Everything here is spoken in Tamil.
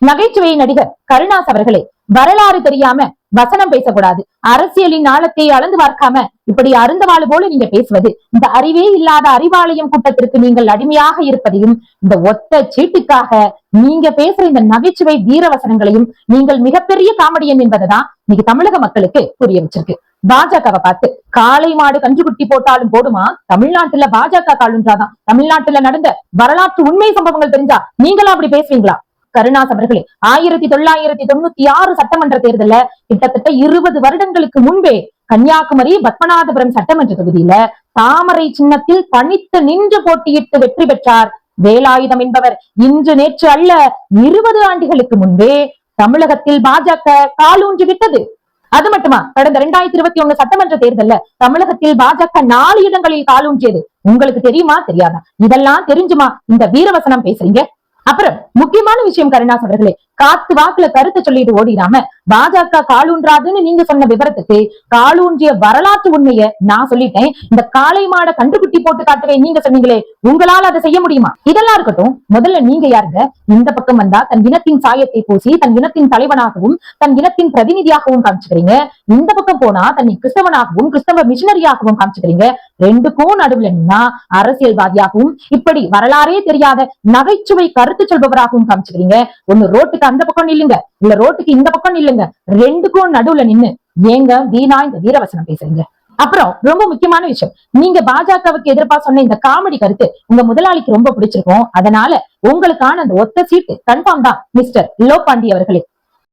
நகைச்சுவை நடிகர் கருணாஸ் அவர்களே, வரலாறு தெரியாம வசனம் பேசக்கூடாது. அரசியலின் ஆழத்தை அளந்து பார்க்காம இப்படி அருந்தவாளு போல நீங்க பேசுவது, இந்த அறிவே இல்லாத அறிவாலயம் கூட்டத்திற்கு நீங்கள் அடிமையாக இருப்பதையும், இந்த ஒத்த சீட்டுக்காக நீங்க பேசுற இந்த நகைச்சுவை வீர வசனங்களையும் நீங்கள் மிகப்பெரிய காமெடியன் என்பதைதான் இன்னைக்கு தமிழக மக்களுக்கு புரிய வச்சிருக்கு. பாஜகவை பார்த்து காளை மாடு கஞ்சுக்குட்டி போட்டாலும் போடுமா, தமிழ்நாட்டுல பாஜக காலுன்றாதான். தமிழ்நாட்டுல நடந்த வரலாற்று உண்மை சம்பவங்கள் தெரிஞ்சா நீங்களும் அப்படி பேசுவீங்களா? கருணாஸ் அவர்களே, 1996 சட்டமன்ற தேர்தல கிட்டத்தட்ட 20 வருடங்களுக்கு முன்பே கன்னியாகுமரி பத்மநாபபுரம் சட்டமன்ற தொகுதியில தாமரை சின்னத்தில் தனித்து நின்று போட்டியிட்டு வெற்றி பெற்றார் வேலாயுதம் என்பவர். இன்று நேற்று அல்ல, 20 ஆண்டுகளுக்கு முன்பே தமிழகத்தில் பாஜக காலூன்றி விட்டது. அது மட்டுமா, கடந்த 2021 சட்டமன்ற தேர்தல்ல தமிழகத்தில் பாஜக 4 இடங்களில் காலூன்றியது. உங்களுக்கு தெரியுமா தெரியாதா? இதெல்லாம் தெரிஞ்சுமா இந்த வீரவசனம் பேசுறீங்க? அப்புறம் முக்கியமான விஷயம் கருணாஸ் அவர்களே, காத்து வாக்குல கருத்தை சொல்லிட்டு ஓடிடாம பாஜக காலூன்றாதுன்னு நீங்க சொன்ன விவரத்துக்கு காலூன்றிய வரலாற்று உண்மையை நான் சொல்லிட்டேன். இந்த காளை மாட கன்றுக்குட்டி போட்டு காட்டுவேன் நீங்க சொன்னீங்களே, உங்களால அதை செய்ய முடியுமா? இதெல்லாம் இருக்கட்டும், முதல்ல நீங்க யாருங்க? இந்த பக்கம் வந்தா தன் இனத்தின் சாயத்தை பூசி தன் இனத்தின் தலைவனாகவும் தன் இனத்தின் பிரதிநிதியாகவும் காமிச்சுக்கிறீங்க. இந்த பக்கம் போனா தன்னை கிறிஸ்தவனாகவும் கிறிஸ்தவ மிஷினரியாகவும் காமிச்சுக்கிறீங்க. ரெண்டுக்கும் நடுவுல நின்னா அரசியல்வாதியாகவும் இப்படி வரலாறே தெரியாத நகைச்சுவை கருத்து சொல்பவராகவும் காமிச்சுக்கிறீங்க. ஒண்ணு ரோட்டுக்கு அந்த பக்கம் நில்லுங்க, இல்ல ரோட்டுக்கு இந்த பக்கம் நில்லுங்க. ரெண்டுக்கும் நடுவுல நின்னு ஏங்க வீணா இந்த வீரவசனம் பேசுறீங்க? அப்புறம் ரொம்ப முக்கியமான விஷயம், நீங்க பாஜகவுக்கு எதிர்ப்பா சொன்ன இந்த காமெடி கருத்து உங்க முதலாளிக்கு ரொம்ப பிடிச்சிருக்கும். அதனால உங்களுக்கான அந்த ஒத்த சீட்டு கன்ஃபார்ம் தான் மிஸ்டர் லோபாண்டி அவர்களே.